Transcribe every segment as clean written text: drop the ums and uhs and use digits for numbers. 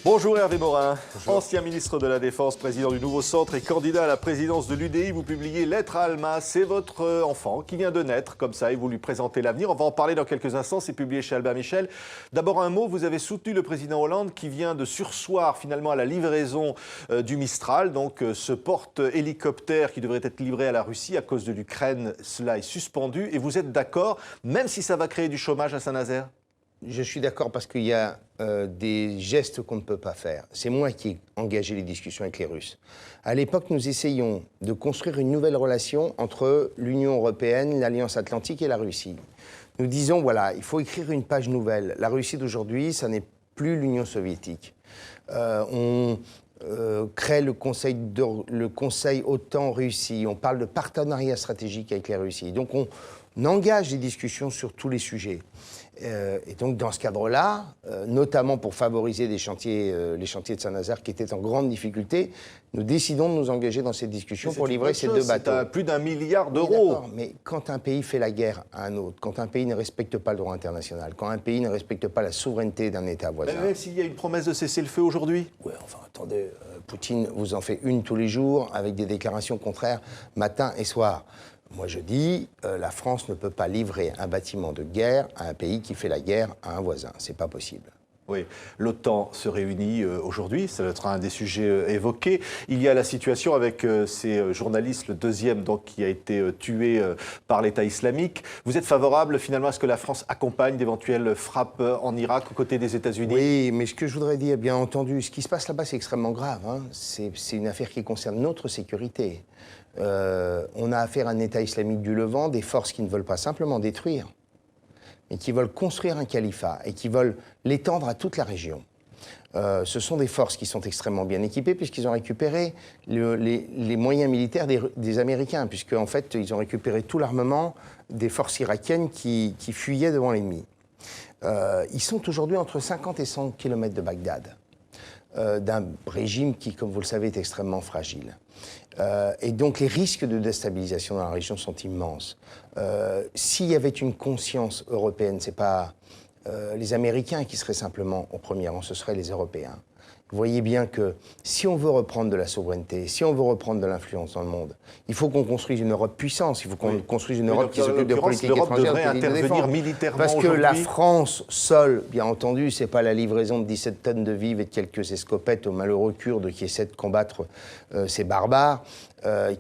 Bonjour Hervé Morin, ancien ministre de la Défense, président du nouveau centre et candidat à la présidence de l'UDI. Vous publiez Lettre à Alma, c'est votre enfant qui vient de naître, comme ça, et vous lui présentez l'avenir. On va en parler dans quelques instants, c'est publié chez Albin Michel. D'abord un mot, vous avez soutenu le président Hollande qui vient de surseoir finalement à la livraison du Mistral, donc ce porte-hélicoptère qui devrait être livré à la Russie à cause de l'Ukraine. Cela est suspendu et vous êtes d'accord, même si ça va créer du chômage à Saint-Nazaire? Je suis d'accord parce qu'il y a des gestes qu'on ne peut pas faire. C'est moi qui ai engagé les discussions avec les Russes. À l'époque, nous essayions de construire une nouvelle relation entre l'Union européenne, l'Alliance atlantique et la Russie. Nous disons, voilà, il faut écrire une page nouvelle. La Russie d'aujourd'hui, ça n'est plus l'Union soviétique. On crée le Conseil OTAN-Russie. On parle de partenariat stratégique avec la Russie. Donc on engage des discussions sur tous les sujets. Et donc, dans ce cadre-là, notamment pour favoriser les chantiers de Saint-Nazaire qui étaient en grande difficulté, nous décidons de nous engager dans cette discussion pour livrer ces deux bateaux. C'est plus d'1 milliard d'euros. Oui, mais quand un pays fait la guerre à un autre, quand un pays ne respecte pas le droit international, quand un pays ne respecte pas la souveraineté d'un État voisin... Même s'il y a une promesse de cesser-le-feu aujourd'hui. Oui, enfin, attendez, Poutine vous en fait une tous les jours avec des déclarations contraires matin et soir. Moi, je dis, la France ne peut pas livrer un bâtiment de guerre à un pays qui fait la guerre à un voisin. C'est pas possible. Oui, l'OTAN se réunit aujourd'hui, ça va être un des sujets évoqués. Il y a la situation avec ces journalistes, le deuxième donc, qui a été tué par l'État islamique. Vous êtes favorable finalement à ce que la France accompagne d'éventuelles frappes en Irak aux côtés des États-Unis? Oui, mais ce que je voudrais dire, bien entendu, ce qui se passe là-bas, c'est extrêmement grave. Hein. C'est une affaire qui concerne notre sécurité. On a affaire à un État islamique du Levant, des forces qui ne veulent pas simplement détruire, mais qui veulent construire un califat et qui veulent l'étendre à toute la région. Ce sont des forces qui sont extrêmement bien équipées puisqu'ils ont récupéré les moyens militaires des Américains, puisqu'en fait, ils ont récupéré tout l'armement des forces irakiennes qui fuyaient devant l'ennemi. Ils sont aujourd'hui entre 50 et 100 km de Bagdad, d'un régime qui, comme vous le savez, est extrêmement fragile. Et donc les risques de déstabilisation dans la région sont immenses. S'il y avait une conscience européenne, ce n'est pas les Américains qui seraient simplement au premier rang, ce seraient les Européens. Vous voyez bien que si on veut reprendre de la souveraineté, si on veut reprendre de l'influence dans le monde, il faut qu'on construise une Europe puissance, il faut qu'on construise une Europe qui s'occupe de politique étrangère, devrait intervenir militairement parce que la France seule, bien entendu, c'est pas la livraison de 17 tonnes de vivres et de quelques escopettes aux malheureux Kurdes qui essaient de combattre ces barbares,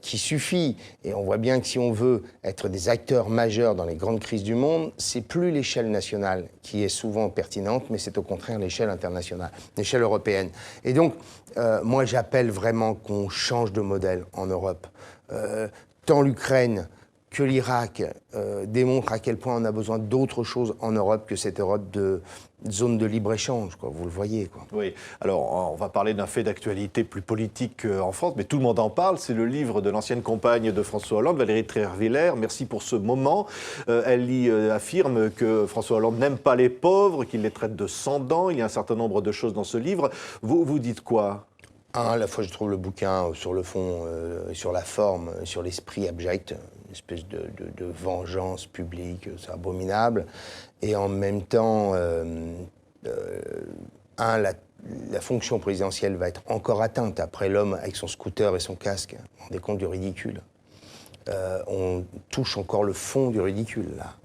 qui suffit. Et on voit bien que si on veut être des acteurs majeurs dans les grandes crises du monde, c'est plus l'échelle nationale qui est souvent pertinente, mais c'est au contraire l'échelle internationale, l'échelle européenne. Et donc, moi, j'appelle vraiment qu'on change de modèle en Europe. Tant l'Ukraine que l'Irak démontrent à quel point on a besoin d'autre chose en Europe que cette Europe de zone de libre-échange, quoi. Vous le voyez, quoi. Oui, alors on va parler d'un fait d'actualité plus politique en France, mais tout le monde en parle, c'est le livre de l'ancienne compagne de François Hollande, Valérie Trierweiler. Merci pour ce moment. Elle y affirme que François Hollande n'aime pas les pauvres, qu'il les traite de sans-dents. Il y a un certain nombre de choses dans ce livre. Vous dites quoi? À la fois, je trouve le bouquin sur le fond, sur la forme, sur l'esprit abject, une espèce de vengeance publique, c'est abominable. Et en même temps, la fonction présidentielle va être encore atteinte après l'homme avec son scooter et son casque. Vous vous rendez compte du ridicule? On touche encore le fond du ridicule, là.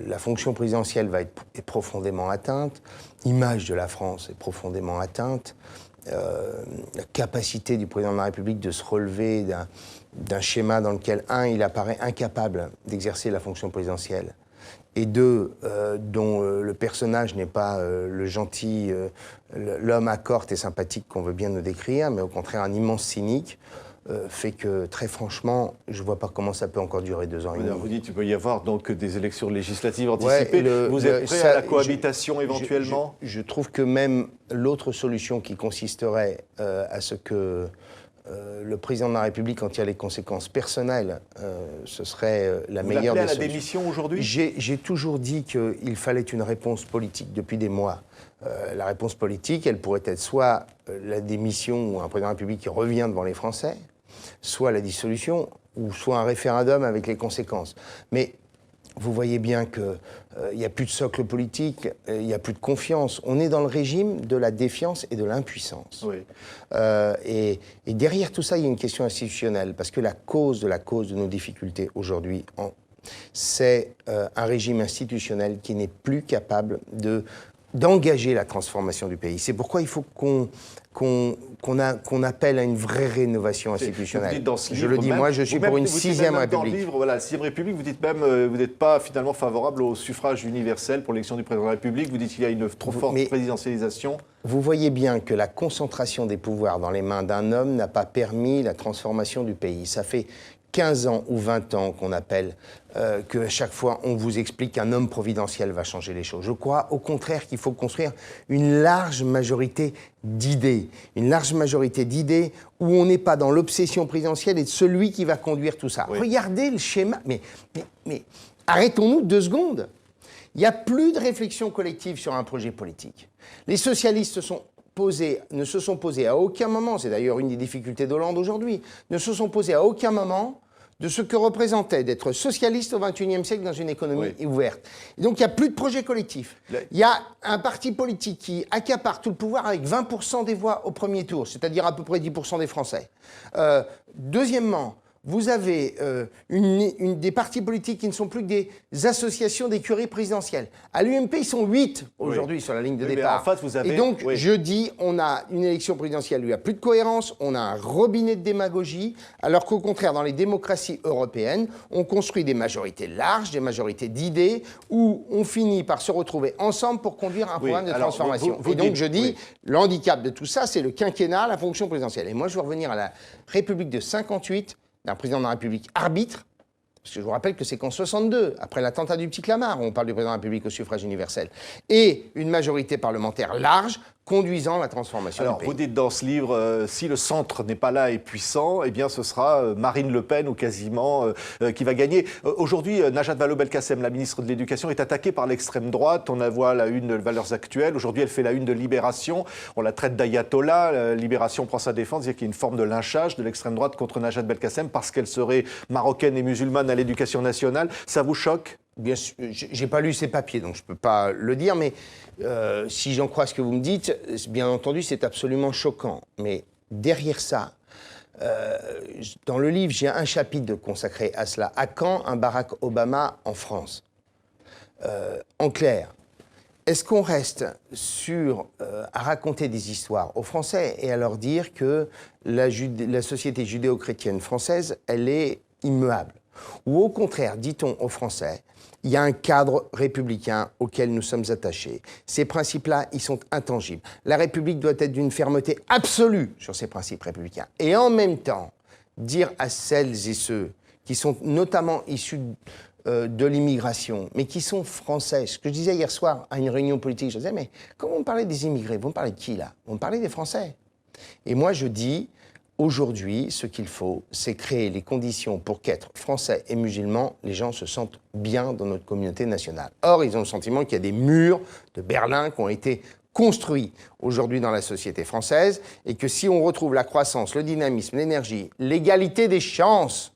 La fonction présidentielle est profondément atteinte. L'image de la France est profondément atteinte. La capacité du président de la République de se relever d'un schéma dans lequel, il apparaît incapable d'exercer la fonction présidentielle, et deux, dont le personnage n'est pas le gentil, l'homme accorte et sympathique qu'on veut bien nous décrire, mais au contraire un immense cynique, fait que, très franchement, je ne vois pas comment ça peut encore durer 2 ans et demi. Vous dites qu'il peut y avoir donc des élections législatives anticipées. Vous êtes prêt à la cohabitation éventuellement? Je trouve que même l'autre solution qui consisterait à ce que le président de la République en tire les conséquences personnelles, ce serait la meilleure des solutions. Vous l'appelez à la démission aujourd'hui? J'ai toujours dit qu'il fallait une réponse politique depuis des mois. La réponse politique, elle pourrait être soit la démission ou un président de la République qui revient devant les Français, soit la dissolution, ou soit un référendum avec les conséquences. Mais vous voyez bien qu'il n'y a plus de socle politique, il n'y a plus de confiance. On est dans le régime de la défiance et de l'impuissance. Oui. Et derrière tout ça, il y a une question institutionnelle, parce que la cause de nos difficultés aujourd'hui, c'est un régime institutionnel qui n'est plus capable d'engager la transformation du pays. C'est pourquoi il faut qu'on appelle à une vraie rénovation institutionnelle. Je le dis, moi, je suis pour une 6e République. Dans le livre, voilà, la 6e République, vous dites même, vous n'êtes pas finalement favorable au suffrage universel pour l'élection du président de la République. Vous dites qu'il y a une trop forte présidentialisation. Vous voyez bien que la concentration des pouvoirs dans les mains d'un homme n'a pas permis la transformation du pays. Ça fait 15 ans ou 20 ans qu'on appelle, qu'à chaque fois on vous explique qu'un homme providentiel va changer les choses. Je crois au contraire qu'il faut construire une large majorité d'idées. Une large majorité d'idées où on n'est pas dans l'obsession présidentielle et de celui qui va conduire tout ça. Oui. Regardez le schéma. Mais arrêtons-nous 2 secondes. Il n'y a plus de réflexion collective sur un projet politique. Les socialistes ne se sont posés à aucun moment, c'est d'ailleurs une des difficultés d'Hollande aujourd'hui, ne se sont posés à aucun moment de ce que représentait d'être socialiste au XXIe siècle dans une économie ouverte. Et donc il n'y a plus de projet collectif. Il y a un parti politique qui accapare tout le pouvoir avec 20% des voix au premier tour, c'est-à-dire à peu près 10% des Français. Deuxièmement, vous avez des partis politiques qui ne sont plus que des associations d'écuries présidentielles. À l'UMP, ils sont 8 aujourd'hui sur la ligne de départ. En face, vous avez, et donc, je dis, on a une élection présidentielle où il n'y a plus de cohérence, on a un robinet de démagogie, alors qu'au contraire, dans les démocraties européennes, on construit des majorités larges, des majorités d'idées, où on finit par se retrouver ensemble pour conduire un programme de transformation. Et donc, je dis, le handicap de tout ça, c'est le quinquennat, la fonction présidentielle. Et moi, je veux revenir à la République de 58, d'un président de la République arbitre, parce que je vous rappelle que c'est qu'en 62, après l'attentat du Petit Clamart, on parle du président de la République au suffrage universel, et une majorité parlementaire large conduisant la transformation du pays. Vous dites dans ce livre, si le centre n'est pas là et puissant, eh bien ce sera Marine Le Pen ou quasiment qui va gagner. Aujourd'hui, Najat Vallaud-Belkacem, la ministre de l'Éducation, est attaquée par l'extrême droite. On la voit à la une de Valeurs Actuelles. Aujourd'hui, elle fait la une de Libération. On la traite d'ayatollah. Libération prend sa défense, dire qu'il y a une forme de lynchage de l'extrême droite contre Najat Belkacem parce qu'elle serait marocaine et musulmane à l'Éducation nationale. Ça vous choque ? Bien sûr, j'ai pas lu ces papiers, donc je peux pas le dire, mais si j'en crois ce que vous me dites, bien entendu, c'est absolument choquant. Mais derrière ça, dans le livre, j'ai un chapitre consacré à cela. À quand un Barack Obama en France ? En clair, est-ce qu'on reste à raconter des histoires aux Français et à leur dire que la société judéo-chrétienne française, elle est immuable ? Ou au contraire, dit-on aux Français, il y a un cadre républicain auquel nous sommes attachés. Ces principes-là, ils sont intangibles. La République doit être d'une fermeté absolue sur ces principes républicains. Et en même temps, dire à celles et ceux qui sont notamment issus de l'immigration, mais qui sont français. Ce que je disais hier soir à une réunion politique, je disais, mais quand vous me parlez des immigrés, vous me parlez de qui là ? Vous me parlez des Français. Et moi je dis, aujourd'hui, ce qu'il faut, c'est créer les conditions pour qu'être français et musulmans, les gens se sentent bien dans notre communauté nationale. Or, ils ont le sentiment qu'il y a des murs de Berlin qui ont été construits aujourd'hui dans la société française et que si on retrouve la croissance, le dynamisme, l'énergie, l'égalité des chances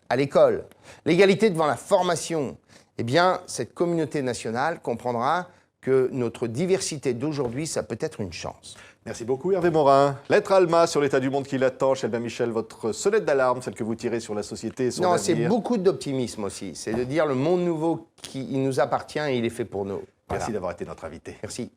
à l'école, l'égalité devant la formation, eh bien, cette communauté nationale comprendra que notre diversité d'aujourd'hui, ça peut être une chance. Merci beaucoup Hervé Morin. Lettre Alma sur l'état du monde qui l'attend. Chez Albin Michel, votre sonnette d'alarme, celle que vous tirez sur la société et son avenir. Non, c'est beaucoup d'optimisme aussi. C'est de dire le monde nouveau qui nous appartient et il est fait pour nous. Merci d'avoir été notre invité. Merci.